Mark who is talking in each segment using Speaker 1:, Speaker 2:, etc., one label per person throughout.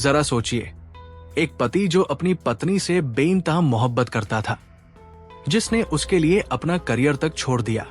Speaker 1: जरा सोचिए, एक पति जो अपनी पत्नी से बेइंतहा मोहब्बत करता था, जिसने उसके लिए अपना करियर तक छोड़ दिया,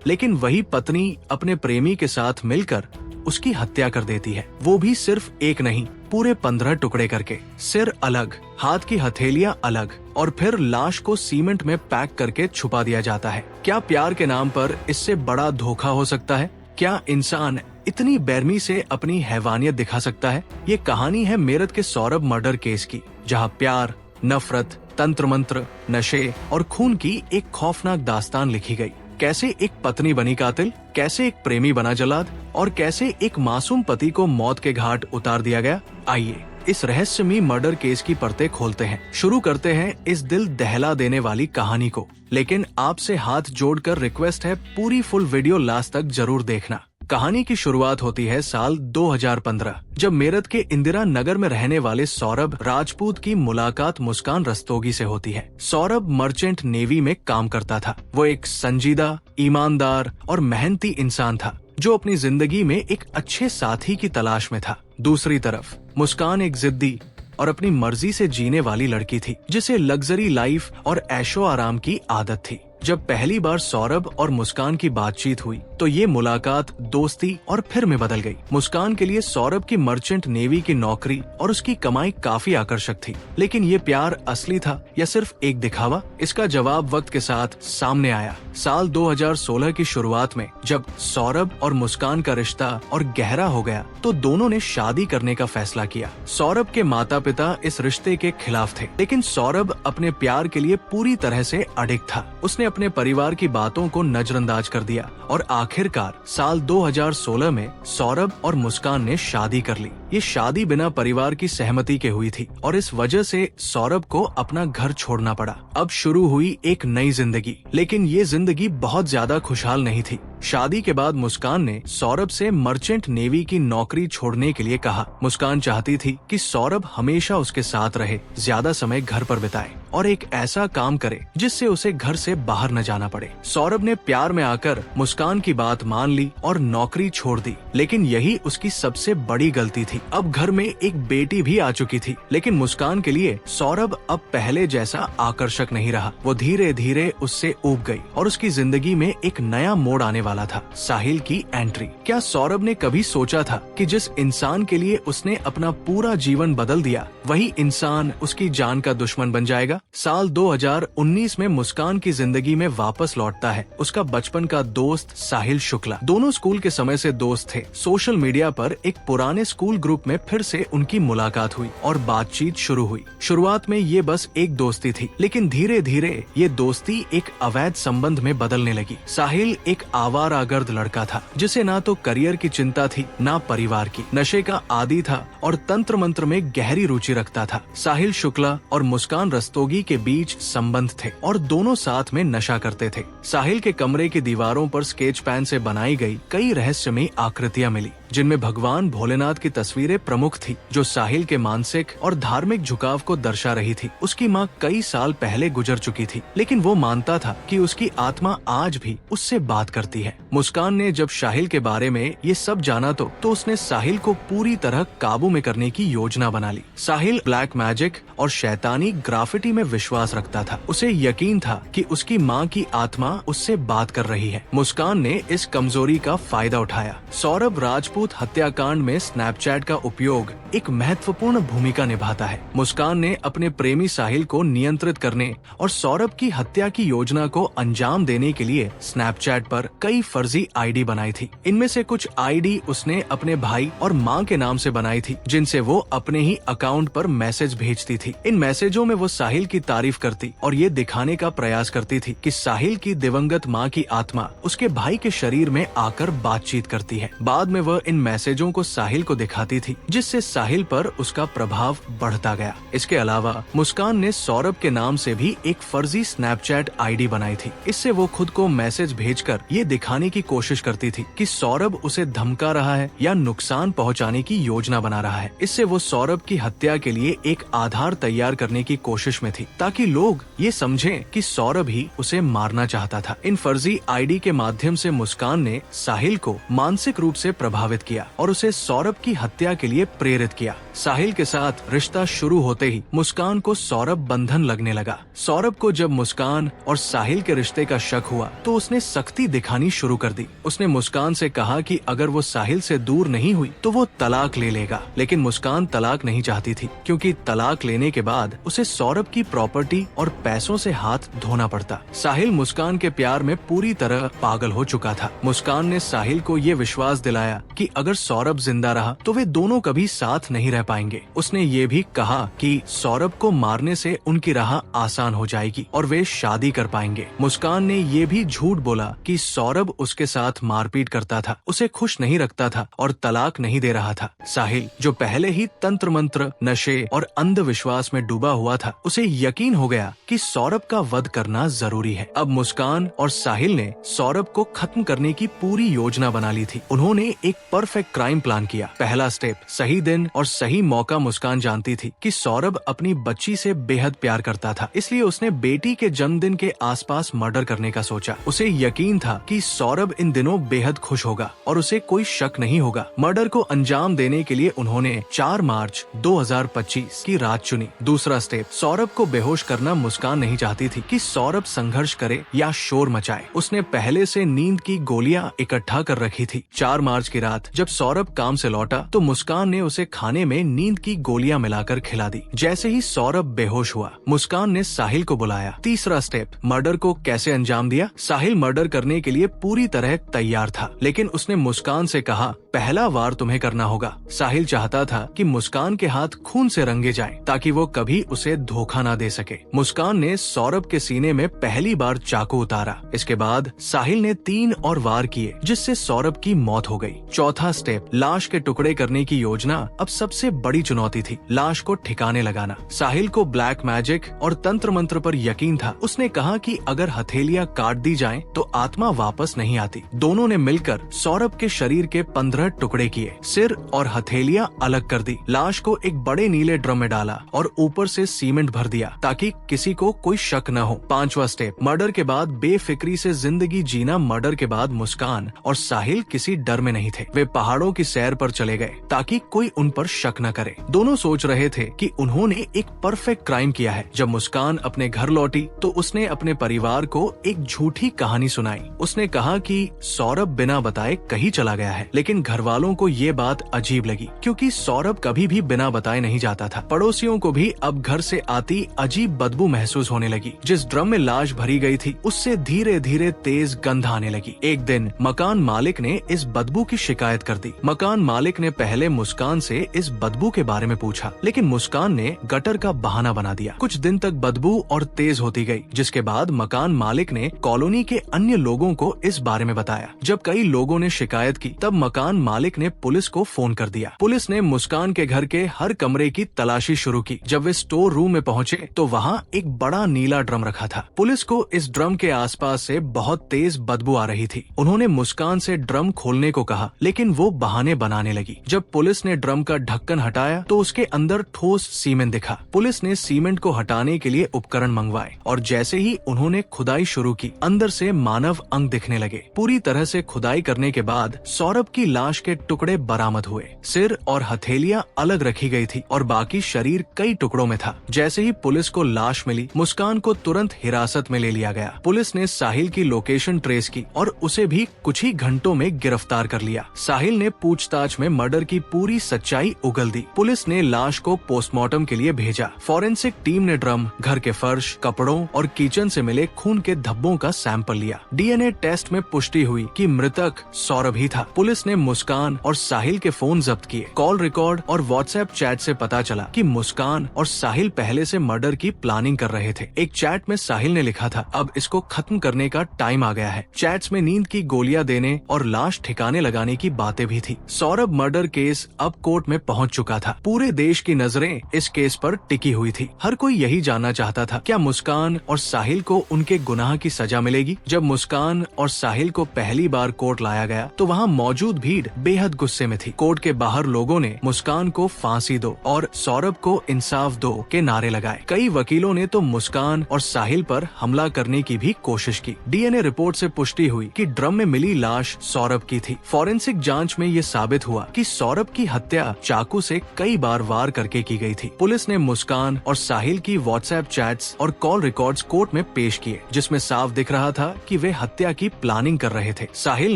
Speaker 1: लेकिन वही पत्नी अपने प्रेमी के साथ मिलकर उसकी हत्या कर देती है, वो भी सिर्फ एक नहीं, पूरे 15 टुकड़े करके। सिर अलग, हाथ की हथेलियां अलग, और फिर लाश को सीमेंट में पैक करके छुपा दिया जाता है। क्या प्यार के नाम पर इससे बड़ा धोखा हो सकता है? क्या इंसान इतनी बेरहमी से अपनी हैवानियत दिखा सकता है? ये कहानी है मेरठ के सौरभ मर्डर केस की, जहां प्यार, नफरत, तंत्र मंत्र, नशे और खून की एक खौफनाक दास्तान लिखी गई। कैसे एक पत्नी बनी कातिल, कैसे एक प्रेमी बना जल्लाद, और कैसे एक मासूम पति को मौत के घाट उतार दिया गया। आइए इस रहस्यमयी मर्डर केस की परतें खोलते हैं। शुरू करते हैं इस दिल दहला देने वाली कहानी को, लेकिन आपसे हाथ जोड़कर रिक्वेस्ट है, पूरी फुल वीडियो लास्ट तक जरूर देखना। कहानी की शुरुआत होती है साल 2015, जब मेरठ के इंदिरा नगर में रहने वाले सौरभ राजपूत की मुलाकात मुस्कान रस्तोगी से होती है। सौरभ मर्चेंट नेवी में काम करता था। वो एक संजीदा, ईमानदार और मेहनती इंसान था, जो अपनी जिंदगी में एक अच्छे साथी की तलाश में था। दूसरी तरफ मुस्कान एक जिद्दी और अपनी मर्जी से जीने वाली लड़की थी, जिसे लग्जरी लाइफ और ऐशो आराम की आदत थी। जब पहली बार सौरभ और मुस्कान की बातचीत हुई, तो ये मुलाकात दोस्ती और फिर में बदल गई। मुस्कान के लिए सौरभ की मर्चेंट नेवी की नौकरी और उसकी कमाई काफी आकर्षक थी, लेकिन ये प्यार असली था या सिर्फ एक दिखावा? इसका जवाब वक्त के साथ सामने आया। साल 2016 की शुरुआत में जब सौरभ और मुस्कान का रिश्ता और गहरा हो गया, तो दोनों ने शादी करने का फैसला किया। सौरभ के माता पिता इस रिश्ते के खिलाफ थे, लेकिन सौरभ अपने प्यार के लिए पूरी तरह से अडिग था। उसने अपने परिवार की बातों को नजरअंदाज कर दिया और आखिरकार साल 2016 में सौरभ और मुस्कान ने शादी कर ली। ये शादी बिना परिवार की सहमति के हुई थी और इस वजह से सौरभ को अपना घर छोड़ना पड़ा। अब शुरू हुई एक नई जिंदगी, लेकिन ये जिंदगी बहुत ज्यादा खुशहाल नहीं थी। शादी के बाद मुस्कान ने सौरभ से मर्चेंट नेवी की नौकरी छोड़ने के लिए कहा। मुस्कान चाहती थी कि सौरभ हमेशा उसके साथ रहे, ज्यादा समय घर पर बिताए और एक ऐसा काम करे जिससे उसे घर से बाहर न जाना पड़े। सौरभ ने प्यार में आकर मुस्कान की बात मान ली और नौकरी छोड़ दी, लेकिन यही उसकी सबसे बड़ी गलती थी। अब घर में एक बेटी भी आ चुकी थी, लेकिन मुस्कान के लिए सौरभ अब पहले जैसा आकर्षक नहीं रहा। वो धीरे धीरे उससे ऊब गई और उसकी जिंदगी में एक नया मोड़ आने वाला था, साहिल की एंट्री। क्या सौरभ ने कभी सोचा था कि जिस इंसान के लिए उसने अपना पूरा जीवन बदल दिया, वही इंसान उसकी जान का दुश्मन बन जाएगा? साल 2019 में मुस्कान की जिंदगी में वापस लौटता है उसका बचपन का दोस्त साहिल शुक्ला। दोनों स्कूल के समय से दोस्त थे। सोशल मीडिया पर एक पुराने स्कूल ग्रुप में फिर से उनकी मुलाकात हुई और बातचीत शुरू हुई। शुरुआत में ये बस एक दोस्ती थी, लेकिन धीरे धीरे ये दोस्ती एक अवैध संबंध में बदलने लगी। साहिल एक आवारागर्द लड़का था, जिसे ना तो करियर की चिंता थी, ना परिवार की। नशे का आदी था और तंत्र मंत्र में गहरी रुचि रखता था। साहिल शुक्ला और मुस्कान रस्तोगी के बीच संबंध थे और दोनों साथ में नशा करते थे। साहिल के कमरे की दीवारों पर स्केच पेन से बनाई गई कई रहस्यमयी आकृतियां मिली, जिनमें भगवान भोलेनाथ की तस्वीरें प्रमुख थी, जो साहिल के मानसिक और धार्मिक झुकाव को दर्शा रही थी। उसकी मां कई साल पहले गुजर चुकी थी, लेकिन वो मानता था कि उसकी आत्मा आज भी उससे बात करती है। मुस्कान ने जब साहिल के बारे में ये सब जाना तो उसने साहिल को पूरी तरह काबू में करने की योजना बना ली। साहिल ब्लैक मैजिक और शैतानी ग्राफिटी में विश्वास रखता था। उसे यकीन था कि उसकी मां की आत्मा उससे बात कर रही है। मुस्कान ने इस कमजोरी का फायदा उठाया। सौरभ राजपूत हत्याकांड में स्नैपचैट का उपयोग एक महत्वपूर्ण भूमिका निभाता है। मुस्कान ने अपने प्रेमी साहिल को नियंत्रित करने और सौरभ की हत्या की योजना को अंजाम देने के लिए स्नैपचैट पर कई फर्जी आईडी बनाई थी। इनमें से कुछ आईडी उसने अपने भाई और मां के नाम से बनाई थी, जिनसे वो अपने ही अकाउंट पर मैसेज भेजती थी। इन मैसेजों में वो साहिल की तारीफ करती और ये दिखाने का प्रयास करती थी कि साहिल की दिवंगत मां की आत्मा उसके भाई के शरीर में आकर बातचीत करती है। बाद में वह इन मैसेजों को साहिल को दिखाती थी, जिससे साहिल पर उसका प्रभाव बढ़ता गया। इसके अलावा मुस्कान ने सौरभ के नाम से भी एक फर्जी स्नैपचैट आईडी बनाई थी। इससे वो खुद को मैसेज भेजकर ये दिखाने की कोशिश करती थी कि सौरभ उसे धमका रहा है या नुकसान पहुंचाने की योजना बना रहा है। इससे वो सौरभ की हत्या के लिए एक आधार तैयार करने की कोशिश में थी, ताकि लोग ये समझें कि सौरभ ही उसे मारना चाहता था। इन फर्जी आईडी के माध्यम से मुस्कान ने साहिल को मानसिक रूप से प्रभावित किया और उसे सौरभ की हत्या के लिए प्रेरित किया। साहिल के साथ रिश्ता शुरू होते ही मुस्कान को सौरभ बंधन लगने लगा। सौरभ को जब मुस्कान और साहिल के रिश्ते का शक हुआ तो उसने सख्ती दिखानी शुरू कर दी। उसने मुस्कान से कहा कि अगर वो साहिल से दूर नहीं हुई तो वो तलाक ले लेगा। लेकिन मुस्कान तलाक नहीं चाहती थी, क्योंकि तलाक लेने के बाद उसे सौरभ की प्रॉपर्टी और पैसों से हाथ धोना पड़ता। साहिल मुस्कान के प्यार में पूरी तरह पागल हो चुका था। मुस्कान ने साहिल को ये विश्वास दिलाया कि अगर सौरभ जिंदा रहा तो वे दोनों कभी साथ नहीं रह पाएंगे। उसने ये भी कहा कि सौरभ को मारने से उनकी राह आसान हो जाएगी और वे शादी कर पाएंगे। मुस्कान ने ये भी झूठ बोला कि सौरभ उसके साथ मारपीट करता था, उसे खुश नहीं रखता था और तलाक नहीं दे रहा था। साहिल, जो पहले ही तंत्र मंत्र, नशे और अंधविश्वास में डूबा हुआ था, उसे यकीन हो गया कि सौरभ का वध करना जरूरी है। अब मुस्कान और साहिल ने सौरभ को खत्म करने की पूरी योजना बना ली थी। उन्होंने एक परफेक्ट क्राइम प्लान किया। पहला स्टेप, सही दिन और सही मौका। मुस्कान जानती थी कि सौरभ अपनी बच्ची से बेहद प्यार करता था, इसलिए उसने बेटी के जन्मदिन के आसपास मर्डर करने का सोचा। उसे यकीन था कि सौरभ इन दिनों बेहद खुश होगा और उसे कोई शक नहीं होगा। मर्डर को अंजाम देने के लिए उन्होंने 4 मार्च 2025 की रात चुनी। दूसरा स्टेप, सौरभ को बेहोश करना। मुस्कान नहीं चाहती थी कि सौरभ संघर्ष करे या शोर मचाए। उसने पहले से नींद की गोलियां इकट्ठा कर रखी थी। 4 मार्च की रात जब सौरभ काम से लौटा तो मुस्कान ने उसे खाने में नींद की गोलियां मिलाकर खिला दी। जैसे ही सौरभ बेहोश हुआ, मुस्कान ने साहिल को बुलाया। तीसरा स्टेप, मर्डर को कैसे अंजाम दिया। साहिल मर्डर करने के लिए पूरी तरह तैयार था, लेकिन उसने मुस्कान से कहा, पहला वार तुम्हें करना होगा। साहिल चाहता था कि मुस्कान के हाथ खून से रंगे जाएं, ताकि वो कभी उसे धोखा ना दे सके। मुस्कान ने सौरभ के सीने में पहली बार चाकू उतारा। इसके बाद साहिल ने 3 और वार किए, जिससे सौरभ की मौत हो गई। चौथा स्टेप, लाश के टुकड़े करने की योजना अब सबसे बड़ी चुनौती थी। लाश को ठिकाने लगाना। साहिल को ब्लैक मैजिक और तंत्र मंत्र पर यकीन था। उसने कहा कि अगर हथेलियां काट दी जाएं, तो आत्मा वापस नहीं आती। दोनों ने मिलकर सौरभ के शरीर के 15 टुकड़े किए, सिर और हथेलियां अलग कर दी। लाश को एक बड़े नीले ड्रम में डाला और ऊपर से सीमेंट भर दिया, ताकि किसी को कोई शक न हो। 5वां स्टेप, मर्डर के बाद बेफिक्री से जिंदगी जीना। मर्डर के बाद मुस्कान और साहिल किसी डर में नहीं थे। वे पहाड़ों की सैर पर चले गए, ताकि कोई उन पर शक न करे। दोनों सोच रहे थे कि उन्होंने एक परफेक्ट क्राइम किया है। जब मुस्कान अपने घर लौटी तो उसने अपने परिवार को एक झूठी कहानी सुनाई। उसने कहा कि सौरभ बिना बताए कहीं चला गया है, लेकिन घर वालों को ये बात अजीब लगी, क्योंकि सौरभ कभी भी बिना बताए नहीं जाता था। पड़ोसियों को भी अब घर से आती अजीब बदबू महसूस होने लगी। जिस ड्रम में लाश भरी गई थी, उससे धीरे धीरे तेज गंध आने लगी। एक दिन मकान मालिक ने इस बदबू की शिकायत कर दी। मकान मालिक ने पहले मुस्कान से इस बदबू के बारे में पूछा, लेकिन मुस्कान ने गटर का बहाना बना दिया। कुछ दिन तक बदबू और तेज होती गई, जिसके बाद मकान मालिक ने कॉलोनी के अन्य लोगों को इस बारे में बताया। जब कई लोगों ने शिकायत की, तब मकान मालिक ने पुलिस को फोन कर दिया। पुलिस ने मुस्कान के घर के हर कमरे की तलाशी शुरू की। जब वे स्टोर रूम में पहुंचे तो वहां एक बड़ा नीला ड्रम रखा था। पुलिस को इस ड्रम के आसपास से बहुत तेज बदबू आ रही थी। उन्होंने मुस्कान से ड्रम खोलने को कहा, लेकिन वो बहाने बनाने लगी। जब पुलिस ने ड्रम का ढक्कन हटाया तो उसके अंदर ठोस सीमेंट दिखा। पुलिस ने सीमेंट को हटाने के लिए उपकरण मंगवाए और जैसे ही उन्होंने खुदाई शुरू की, अंदर से मानव अंग दिखने लगे। पूरी तरह से खुदाई करने के बाद सौरभ की लाश के टुकड़े बरामद हुए। सिर और हथेलियां अलग रखी गई थी और बाकी शरीर कई टुकड़ों में था। जैसे ही पुलिस को लाश मिली, मुस्कान को तुरंत हिरासत में ले लिया गया। पुलिस ने साहिल की लोकेशन ट्रेस की और उसे भी कुछ ही घंटों में गिरफ्तार कर लिया। साहिल ने पूछताछ में मर्डर की पूरी सच्चाई उगल दी। पुलिस ने लाश को पोस्टमार्टम के लिए भेजा। फॉरेंसिक टीम ने ड्रम, घर के फर्श, कपड़ों और किचन से मिले खून के धब्बों का सैंपल लिया। डीएनए टेस्ट में पुष्टि हुई कि मृतक सौरभ ही था। पुलिस ने मुस्कान और साहिल के फोन जब्त किए। कॉल रिकॉर्ड और व्हाट्सएप चैट से पता चला कि मुस्कान और साहिल पहले से मर्डर की प्लानिंग कर रहे थे। एक चैट में साहिल ने लिखा था, अब इसको खत्म करने का टाइम आ गया है। चैट्स में नींद की गोलियां देने और लाश ठिकाने लगाने की बातें भी थी। सौरभ मर्डर केस अब कोर्ट में पहुंच चुका था। पूरे देश की नजरें इस केस पर टिकी हुई थी। हर कोई यही जानना चाहता था, क्या मुस्कान और साहिल को उनके गुनाह की सजा मिलेगी। जब मुस्कान और साहिल को पहली बार कोर्ट लाया गया तो वहाँ मौजूद भीड़ बेहद गुस्से में थी। कोर्ट के बाहर लोगों ने मुस्कान को फांसी दो और सौरभ को इंसाफ दो के नारे लगाए। कई वकीलों ने तो मुस्कान और साहिल पर हमला करने की भी कोशिश की। डीएनए रिपोर्ट से पुष्टि हुई कि ड्रम में मिली लाश सौरभ की थी। फॉरेंसिक जांच में ये साबित हुआ कि सौरभ की हत्या चाकू से कई बार वार करके की गई थी। पुलिस ने मुस्कान और साहिल की व्हाट्सएप चैट्स और कॉल रिकॉर्ड्स कोर्ट में पेश किए, जिसमें साफ दिख रहा था कि वे हत्या की प्लानिंग कर रहे थे। साहिल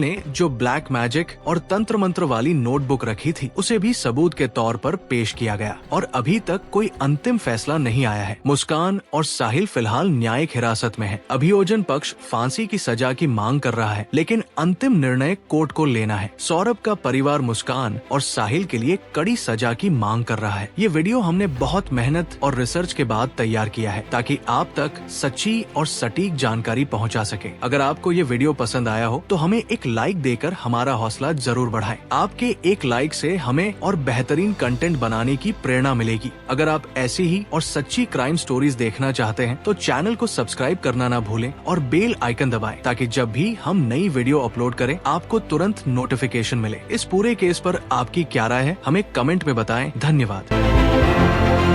Speaker 1: ने जो ब्लैक मैजिक और तंत्र मंत्र वाली नोटबुक रखी थी, उसे भी सबूत के तौर पर पेश किया गया और अभी तक कोई अंतिम फैसला नहीं आया है। मुस्कान और साहिल फिलहाल न्यायिक हिरासत में है। अभियोजन पक्ष फांसी की सजा की मांग कर रहा है, लेकिन अंतिम निर्णय कोर्ट को लेना है। सौरभ का परिवार मुस्कान और साहिल के लिए कड़ी सजा की मांग कर रहा है। ये वीडियो हमने बहुत मेहनत और रिसर्च के बाद तैयार किया है, ताकि आप तक सच्ची और सटीक जानकारी पहुंचा सके। अगर आपको ये वीडियो पसंद आया हो तो हमें एक लाइक देकर हमारा हौसला जरूर बढ़ाएं। आपके एक लाइक से हमें और बेहतरीन कंटेंट बनाने की प्रेरणा मिलेगी। अगर आप ऐसी ही और सच्ची क्राइम स्टोरीज देखना चाहते हैं तो चैनल को सब्सक्राइब करना ना भूलें और बेल आइकन दबाएं, ताकि जब भी हम नई वीडियो अपलोड करें आपको तुरंत नोटिफिकेशन मिले। इस पूरे केस पर आपकी क्या राय है, हमें कमेंट में बताएं। धन्यवाद।